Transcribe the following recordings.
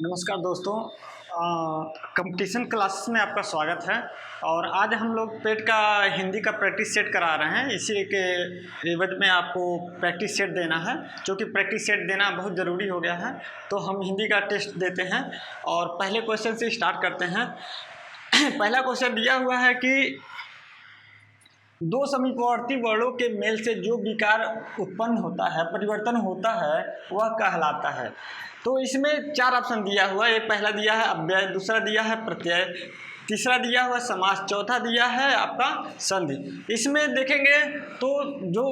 नमस्कार दोस्तों, competition classes में आपका स्वागत है। और आज हम लोग पेट का हिंदी का प्रैक्टिस सेट करा रहे हैं। इसी के एवज में आपको प्रैक्टिस सेट देना है, जो कि प्रैक्टिस सेट देना बहुत ज़रूरी हो गया है। तो हम हिंदी का टेस्ट देते हैं और पहले क्वेश्चन से स्टार्ट करते हैं। पहला क्वेश्चन दिया हुआ है कि दो समीपवर्ती वर्णों के मेल से जो विकार उत्पन्न होता है, परिवर्तन होता है, वह कहलाता है। तो इसमें चार ऑप्शन दिया हुआ है। एक पहला दिया है अव्यय, दूसरा दिया है प्रत्यय, तीसरा दिया हुआ समास, चौथा दिया है आपका संधि। इसमें देखेंगे तो जो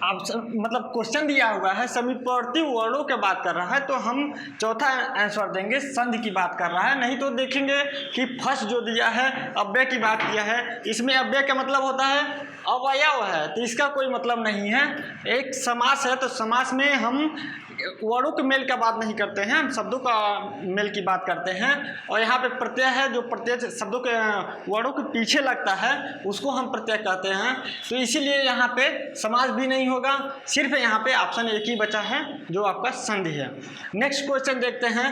ऑप्शन मतलब क्वेश्चन दिया हुआ है समीपवर्ती वर्णों के बात कर रहा है, तो हम चौथा आंसर देंगे, संधि की बात कर रहा है। नहीं तो देखेंगे कि फर्स्ट जो दिया है अव्यय की बात किया है, इसमें अव्यय का मतलब होता है अवयव है, तो इसका कोई मतलब नहीं है। एक समास है तो समास में हम वर्णों के मेल का बात नहीं करते हैं, हम शब्दों का मेल की बात करते हैं। और यहाँ पे प्रत्यय है, जो प्रत्यय शब्दों के वर्णों के पीछे लगता है उसको हम प्रत्यय कहते हैं। तो इसीलिए यहाँ पे समास भी नहीं होगा, सिर्फ यहाँ पे ऑप्शन एक ही बचा है जो आपका संधि है। नेक्स्ट क्वेश्चन देखते हैं,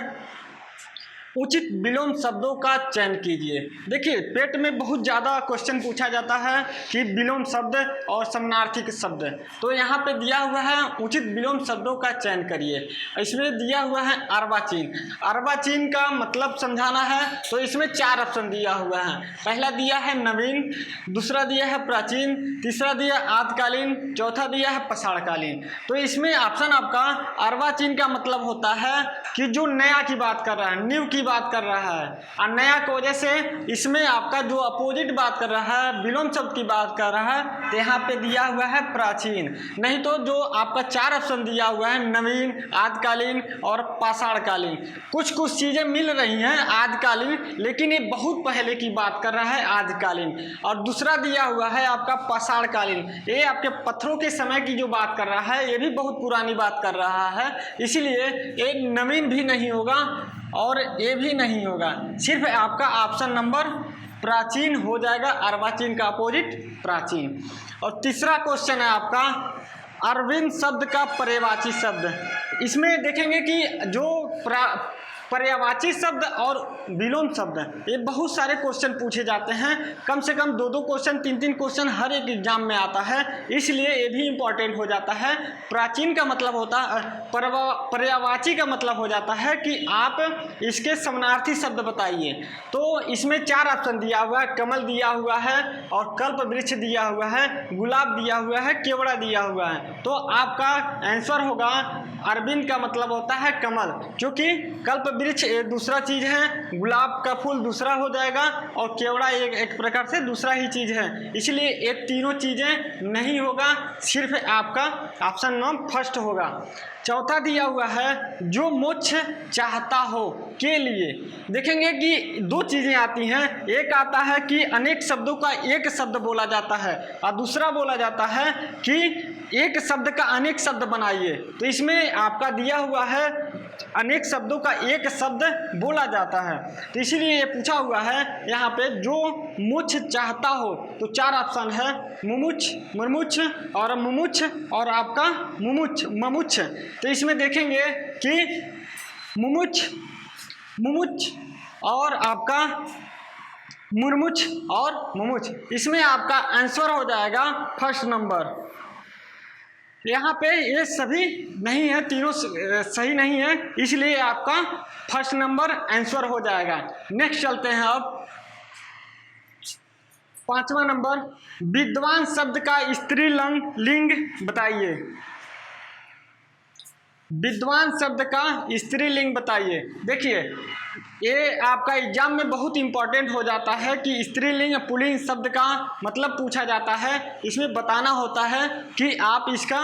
उचित विलोम शब्दों का चयन कीजिए। देखिए पेट में बहुत ज़्यादा क्वेश्चन पूछा जाता है कि विलोम शब्द और समानार्थी शब्द। तो यहाँ पे दिया हुआ है उचित विलोम शब्दों का चयन करिए। इसमें दिया हुआ है अर्वाचीन। अर्वाचीन का मतलब समझाना है तो इसमें चार ऑप्शन दिया हुआ है। पहला दिया है नवीन, दूसरा दिया है प्राचीन, तीसरा दिया आदिकालीन, चौथा दिया है पषाणकालीन। तो इसमें ऑप्शन आपका अर्वाचीन का मतलब होता है कि जो नया की बात कर रहा है, न्यू की बात कर रहा है। और नया की वजह से इसमें आपका जो अपोजिट बात कर रहा है, विलोम शब्द की बात कर रहा है, तो यहाँ पे दिया हुआ है प्राचीन। नहीं तो जो आपका चार ऑप्शन दिया हुआ है नवीन, आदिकालीन और पाषाणकालीन, कुछ कुछ चीजें मिल रही हैं आदिकालीन, लेकिन ये बहुत पहले की बात कर रहा है आदिकालीन। और दूसरा दिया हुआ है आपका पाषाणकालीन, ये आपके पत्थरों के समय की जो बात कर रहा है, ये भी बहुत पुरानी बात कर रहा है। इसीलिए एक नवीन भी नहीं होगा और ये भी नहीं होगा, सिर्फ आपका ऑप्शन नंबर प्राचीन हो जाएगा। अर्वाचीन का अपोजिट प्राचीन। और तीसरा क्वेश्चन है आपका अरविंद शब्द का पर्यायवाची शब्द। इसमें देखेंगे कि जो पर्यायवाची शब्द और विलोम शब्द, ये बहुत सारे क्वेश्चन पूछे जाते हैं। कम से कम दो क्वेश्चन, तीन क्वेश्चन हर एक एग्जाम में आता है, इसलिए ये भी इम्पोर्टेंट हो जाता है। प्राचीन का मतलब होता है, पर्यायवाची का मतलब हो जाता है कि आप इसके समानार्थी शब्द बताइए। तो इसमें चार ऑप्शन दिया हुआ है, कमल दिया हुआ है और कल्प वृक्ष दिया हुआ है, गुलाब दिया हुआ है, केवड़ा दिया हुआ है। तो आपका आंसर होगा अरविंद का मतलब होता है कमल, क्योंकि कल्प वृक्ष एक दूसरा चीज है, गुलाब का फूल दूसरा हो जाएगा और केवड़ा एक प्रकार से दूसरा ही चीज है। इसलिए ये तीनों चीजें नहीं होगा, सिर्फ आपका ऑप्शन नंबर फर्स्ट होगा। चौथा दिया हुआ है जो मोक्ष चाहता हो के लिए। देखेंगे कि दो चीजें आती हैं, एक आता है कि अनेक शब्दों का एक शब्द बोला जाता है और दूसरा बोला जाता है कि एक शब्द का अनेक शब्द बनाइए। तो इसमें आपका दिया हुआ है अनेक शब्दों का एक शब्द बोला जाता है, तो इसीलिए ये पूछा हुआ है यहाँ पे जो मोक्ष चाहता हो। तो चार ऑप्शन है मुमुक्ष, मुमुक्ष और मुमुक्ष और आपका मुमुक्ष, ममुक्ष। तो इसमें देखेंगे कि मुमुक्ष, मुमुक्ष और आपका मुरमुक्ष और मुमुक्ष, इसमें आपका आंसर हो जाएगा फर्स्ट नंबर। यहाँ पे ये सभी नहीं है, तीनों सही नहीं है, इसलिए आपका फर्स्ट नंबर आंसर हो जाएगा। नेक्स्ट चलते हैं अब पांचवा नंबर, विद्वान शब्द का स्त्रीलिंग लिंग बताइए। विद्वान शब्द का स्त्रीलिंग बताइए। देखिए ये आपका एग्जाम में बहुत इंपॉर्टेंट हो जाता है कि स्त्रीलिंग पुल्लिंग शब्द का मतलब पूछा जाता है। इसमें बताना होता है कि आप इसका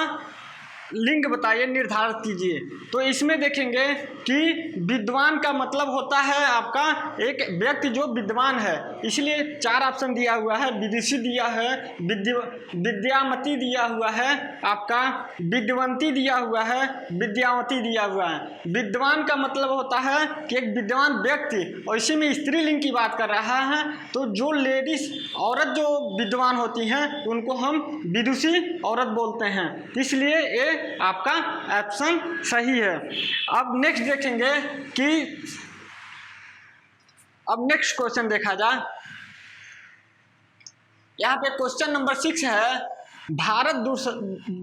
लिंग बताइए, निर्धारित कीजिए। तो इसमें देखेंगे कि विद्वान का मतलब होता है आपका एक व्यक्ति जो विद्वान है, इसलिए चार ऑप्शन दिया हुआ है, विदुषी दिया है, विद्यामती दिया हुआ है, आपका विद्वंती दिया हुआ है, विद्यावती दिया हुआ है। विद्वान का मतलब होता है कि एक विद्वान व्यक्ति, और इसी में स्त्रीलिंग की बात कर रहा है, तो जो लेडीज औरत जो विद्वान होती हैं उनको हम विदुषी औरत बोलते हैं, इसलिए ये आपका ऑप्शन सही है। अब नेक्स्ट देखेंगे कि अब नेक्स्ट क्वेश्चन देखा जाए। यहाँ पे क्वेश्चन नंबर 6 है, भारत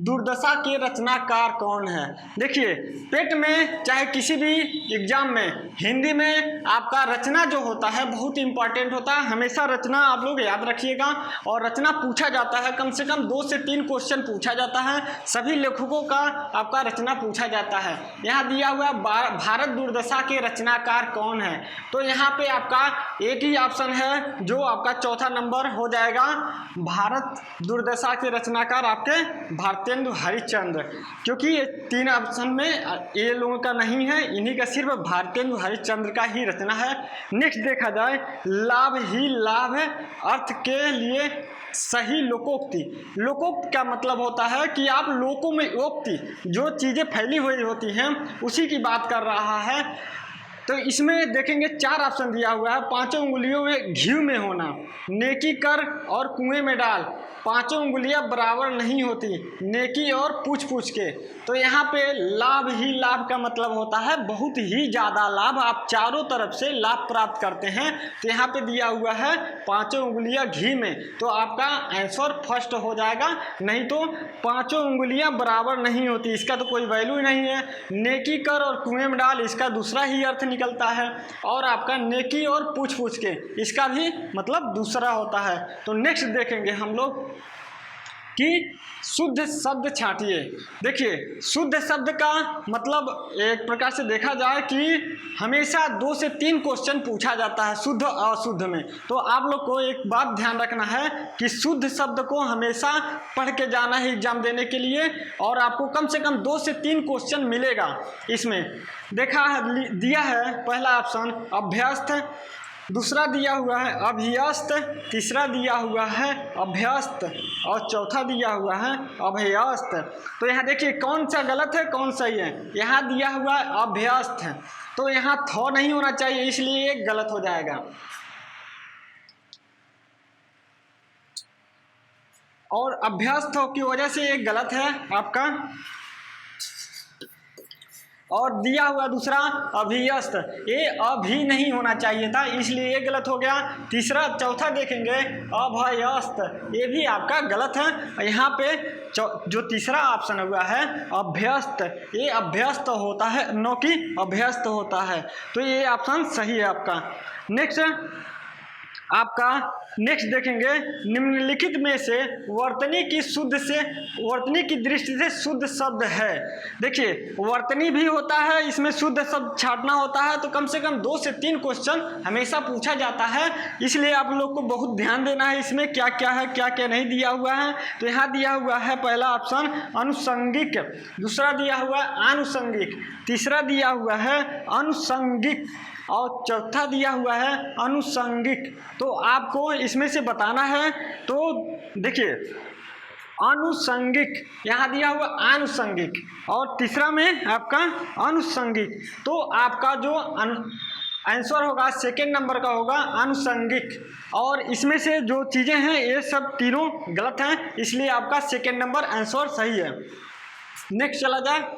दुर्दशा के रचनाकार कौन है। देखिए पेट में चाहे किसी भी एग्जाम में हिंदी में आपका रचना जो होता है बहुत इंपॉर्टेंट होता है। हमेशा रचना आप लोग याद रखिएगा, और रचना पूछा जाता है, कम से कम 2 से 3 क्वेश्चन पूछा जाता है। सभी लेखकों का आपका रचना पूछा जाता है। यहाँ दिया हुआ भारत दुर्दशा के रचनाकार कौन है, तो यहाँ पे आपका एक ही ऑप्शन है जो आपका चौथा नंबर हो जाएगा। भारत दुर्दशा के रचनाकार आपके भारतेंदु हरिश्चंद्र, क्योंकि ये 3 ऑप्शन में ये लोगों का नहीं है, इन्हीं का सिर्फ भारतेंदु हरिश्चंद्र का ही रचना है। नेक्स्ट देखा जाए, लाभ ही लाभ है अर्थ के लिए सही लोकोक्ति। लोकोक्ति का मतलब होता है कि आप लोकों में उक्ति जो चीज़ें फैली हुई होती हैं उसी की बात कर रहा है। तो इसमें देखेंगे 4 ऑप्शन दिया हुआ है। 5 उंगलियों में घी में होना, नेकी कर और कुएं में डाल, 5 उंगलियां बराबर नहीं होती, नेकी और पूछ पूछ के। तो यहाँ पे लाभ ही लाभ का मतलब होता है बहुत ही ज़्यादा लाभ, आप चारों तरफ से लाभ प्राप्त करते हैं। तो यहाँ पे दिया हुआ है 5 उंगलियां घी में, तो आपका आंसर फर्स्ट हो जाएगा। नहीं तो 5 उंगलियां बराबर नहीं होती, इसका तो कोई वैल्यू ही नहीं है। नेकी कर और कुएं में डाल, इसका दूसरा ही अर्थ निकलता है, और आपका नेकी और पूछ पूछ के, इसका भी मतलब दूसरा होता है। तो नेक्स्ट देखेंगे हम लोग कि शुद्ध शब्द छांटिए। देखिए शुद्ध शब्द का मतलब एक प्रकार से देखा जाए कि हमेशा 2 से 3 क्वेश्चन पूछा जाता है शुद्ध और अशुद्ध में। तो आप लोग को एक बात ध्यान रखना है कि शुद्ध शब्द को हमेशा पढ़ के जाना है एग्जाम देने के लिए, और आपको कम से कम 2 से 3 क्वेश्चन मिलेगा। इसमें देखा है दिया है पहला ऑप्शन अभ्यस्त, दूसरा दिया हुआ है अभियस्त, तीसरा दिया हुआ है अभ्यस्त, और चौथा दिया हुआ है अभ्यस्त। तो यहाँ देखिए कौन सा गलत है कौन सही है। यहाँ दिया हुआ है अभ्यस्त है, तो यहाँ थ नहीं होना चाहिए, इसलिए ये गलत हो जाएगा। और अभ्यस्त की वजह से ये गलत है आपका। और दिया हुआ दूसरा अभियस्त, ये अभी नहीं होना चाहिए था, इसलिए ये गलत हो गया। तीसरा चौथा देखेंगे अभयस्त, ये भी आपका गलत है। यहाँ पे जो तीसरा ऑप्शन हुआ है अभ्यस्त, ये अभ्यस्त होता है, न कि अभ्यस्त होता है। तो ये ऑप्शन सही है आपका। नेक्स्ट देखेंगे निम्नलिखित में से वर्तनी की दृष्टि से शुद्ध शब्द है। देखिए वर्तनी भी होता है, इसमें शुद्ध शब्द छांटना होता है, तो कम से कम 2 से 3 क्वेश्चन हमेशा पूछा जाता है, इसलिए आप लोग को बहुत ध्यान देना है इसमें क्या क्या है क्या क्या नहीं दिया हुआ है। तो यहाँ दिया हुआ है पहला ऑप्शन अनुसंगिक, दूसरा दिया हुआ है आनुषंगिक, तीसरा दिया हुआ है अनुसंगिक, और चौथा दिया हुआ है अनुसंगिक। तो आपको इसमें से बताना है। तो देखिए अनुसंगिक, यहाँ दिया हुआ आनुषंगिक, और तीसरा में आपका अनुसंगिक। तो आपका जो आंसर होगा सेकेंड नंबर का होगा अनुसंगिक, और इसमें से जो चीज़ें हैं ये सब तीनों गलत हैं, इसलिए आपका सेकेंड नंबर आंसर सही है। नेक्स्ट चला जाए।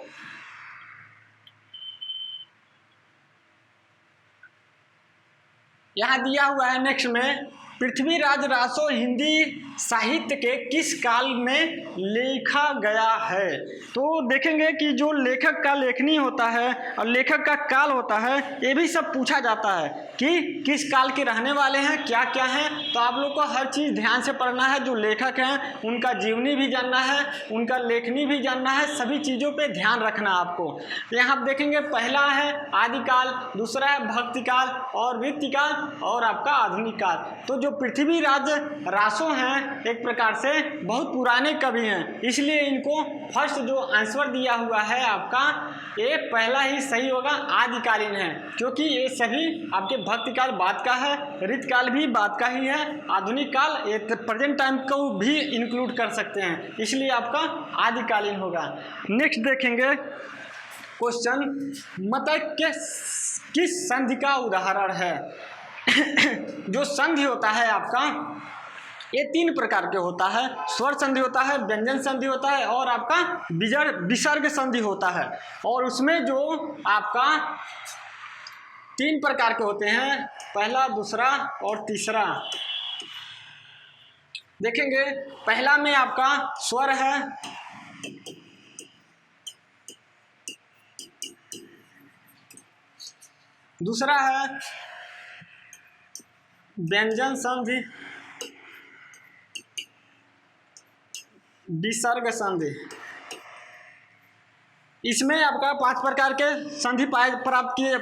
यहाँ दिया हुआ है नेक्स्ट में पृथ्वीराज रासो हिंदी साहित्य के किस काल में लिखा गया है। तो देखेंगे कि जो लेखक का लेखनी होता है और लेखक का काल होता है, ये भी सब पूछा जाता है कि किस काल के रहने वाले हैं क्या क्या हैं। तो आप लोग को हर चीज़ ध्यान से पढ़ना है, जो लेखक हैं उनका जीवनी भी जानना है, उनका लेखनी भी जानना है, सभी चीज़ों पे ध्यान रखना आपको। यहाँ आप देखेंगे पहला है आदिकाल, दूसरा है भक्तिकाल और वृत्तिकाल, और आपका आधुनिक काल। तो जो पृथ्वीराज रासो हैं एक प्रकार से बहुत पुराने कवि हैं, इसलिए इनको फर्स्ट जो आंसर दिया हुआ है आपका ये पहला ही सही होगा, आदिकालीन है, क्योंकि ये सभी आपके भक्तिकाल बाद का है, ऋतकाल भी बाद का ही है, आधुनिक काल ये प्रेजेंट टाइम को भी इंक्लूड कर सकते हैं, इसलिए आपका आदिकालीन होगा। नेक्स्ट देखेंगे क्वेश्चन मतक के किस संधि का उदाहरण है। जो संधि होता है आपका ये 3 प्रकार के होता है, स्वर संधि होता है, व्यंजन संधि होता है, और आपका विसर्ग संधि होता है। और उसमें जो आपका 3 प्रकार के होते हैं पहला, दूसरा और तीसरा। देखेंगे पहला में आपका स्वर है, दूसरा है व्यंजन संधि, विसर्ग संधि। इसमें आपका 5 प्रकार के संधि प्राप्त किए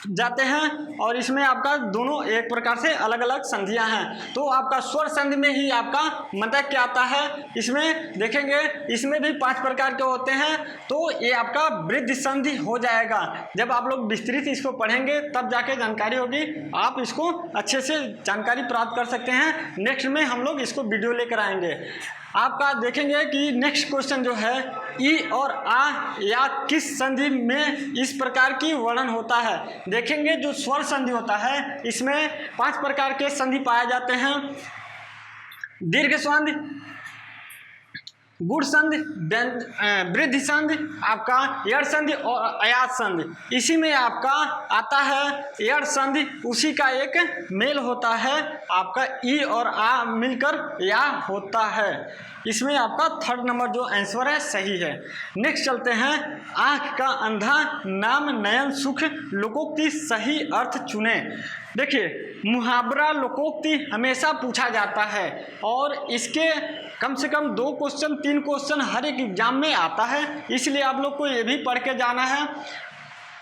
जाते हैं और इसमें आपका दोनों एक प्रकार से अलग अलग संधियां हैं। तो आपका स्वर संधि में ही आपका मदक क्या आता है, इसमें देखेंगे इसमें भी 5 प्रकार के होते हैं। तो ये आपका वृद्धि संधि हो जाएगा। जब आप लोग विस्तृत इसको पढ़ेंगे तब जाके जानकारी होगी, आप इसको अच्छे से जानकारी प्राप्त कर सकते हैं। नेक्स्ट में हम लोग इसको वीडियो लेकर आएंगे। आपका देखेंगे कि नेक्स्ट क्वेश्चन जो है ई और आ या किस संधि में इस प्रकार की वर्णन होता है। देखेंगे जो स्वर संधि होता है इसमें 5 प्रकार के संधि पाए जाते हैं। दीर्घ संधि, गुण संधि, वृद्धि संधि, आपका यड़ संधि और अयात संधि। इसी में आपका आता है यड़ संधि, उसी का एक मेल होता है, आपका ई और आ मिलकर या होता है। इसमें आपका 3rd नंबर जो आंसर है सही है। नेक्स्ट चलते हैं, आँख का अंधा नाम नयन सुख लोकोक्ति सही अर्थ चुने। देखिए मुहावरा लोकोक्ति हमेशा पूछा जाता है और इसके कम से कम 2 क्वेश्चन 3 क्वेश्चन हर एक एग्जाम में आता है, इसलिए आप लोग को ये भी पढ़ के जाना है।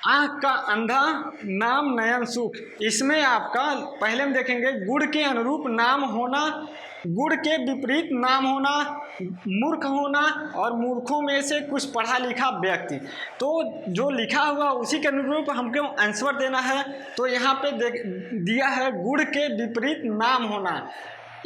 आँख का अंधा नाम नयन सुख, इसमें आपका पहले में देखेंगे गुड़ के अनुरूप नाम होना, गुड़ के विपरीत नाम होना, मूर्ख होना और मूर्खों में से कुछ पढ़ा लिखा व्यक्ति। तो जो लिखा हुआ उसी के अनुरूप हमको आंसर देना है। तो यहाँ पे दिया है गुड़ के विपरीत नाम होना,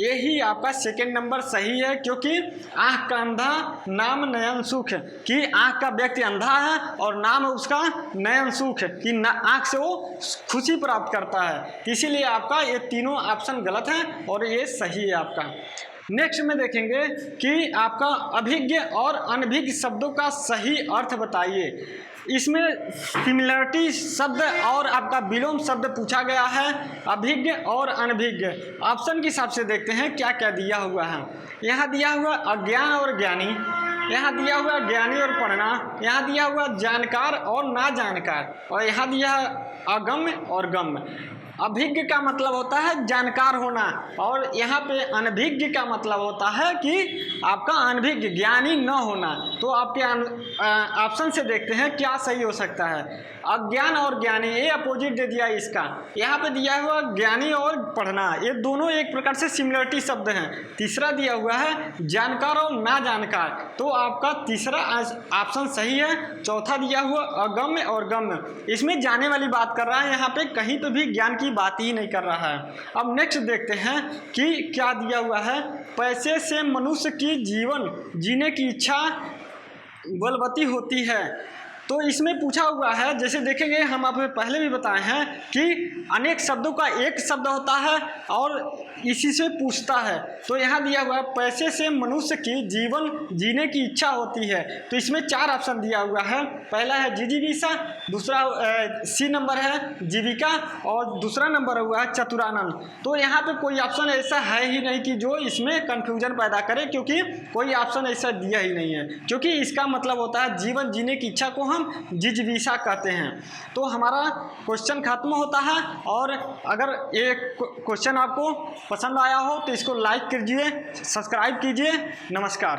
यही आपका 2nd नंबर सही है, क्योंकि आँख का अंधा नाम नयन सुख, कि आँख का व्यक्ति अंधा है और नाम उसका नयन सुख, कि आँख से वो खुशी प्राप्त करता है। इसीलिए आपका ये तीनों ऑप्शन गलत हैं और ये सही है आपका। नेक्स्ट में देखेंगे कि आपका अभिज्ञ और अनभिज्ञ शब्दों का सही अर्थ बताइए। इसमें सिमिलरिटी शब्द और आपका विलोम शब्द पूछा गया है, अभिज्ञ और अनभिज्ञ। ऑप्शन के हिसाब से देखते हैं क्या क्या दिया हुआ है। यहाँ दिया हुआ अज्ञान और ज्ञानी, यहाँ दिया हुआ ज्ञानी और पढ़ना, यहाँ दिया हुआ जानकार और ना जानकार, और यहाँ दिया है अगम्य और गम्य। अभिज्ञ का मतलब होता है जानकार होना और यहाँ पे अनभिज्ञ का मतलब होता है कि आपका अनभिज्ञ ज्ञानी न होना। तो आपके ऑप्शन से देखते हैं क्या सही हो सकता है। अज्ञान और ज्ञानी ये अपोजिट दे दिया इसका। यहाँ पे दिया हुआ ज्ञानी और पढ़ना, ये दोनों एक प्रकार से सिमिलरिटी शब्द हैं। तीसरा दिया हुआ है जानकार और ना जानकार, तो आपका तीसरा ऑप्शन सही है। चौथा दिया हुआ अगम्य और गम्य, इसमें जाने वाली बात कर रहा है, यहाँ पे कहीं पे भी ज्ञान की बात ही नहीं कर रहा है। अब नेक्स्ट देखते हैं कि क्या दिया हुआ है। पैसे से मनुष्य की जीवन जीने की इच्छा बलवती होती है। तो इसमें पूछा हुआ है, जैसे देखेंगे हम आपको पहले भी बताए हैं कि अनेक शब्दों का एक शब्द होता है और इसी से पूछता है। तो यहाँ दिया हुआ है पैसे से मनुष्य की जीवन जीने की इच्छा होती है। तो इसमें 4 ऑप्शन दिया हुआ है। पहला है जिजीविषा, दूसरा सी नंबर है जीविका और दूसरा नंबर हुआ है चतुरानंद। तो यहाँ पे कोई ऑप्शन ऐसा है ही नहीं कि जो इसमें कन्फ्यूजन पैदा करे, क्योंकि कोई ऑप्शन ऐसा दिया ही नहीं है, क्योंकि इसका मतलब होता है जीवन जीने की इच्छा को हम जिजीविषा कहते हैं। तो हमारा क्वेश्चन खत्म होता है। और अगर ये क्वेश्चन आपको पसंद आया हो तो इसको लाइक कीजिए, सब्सक्राइब कीजिए। नमस्कार।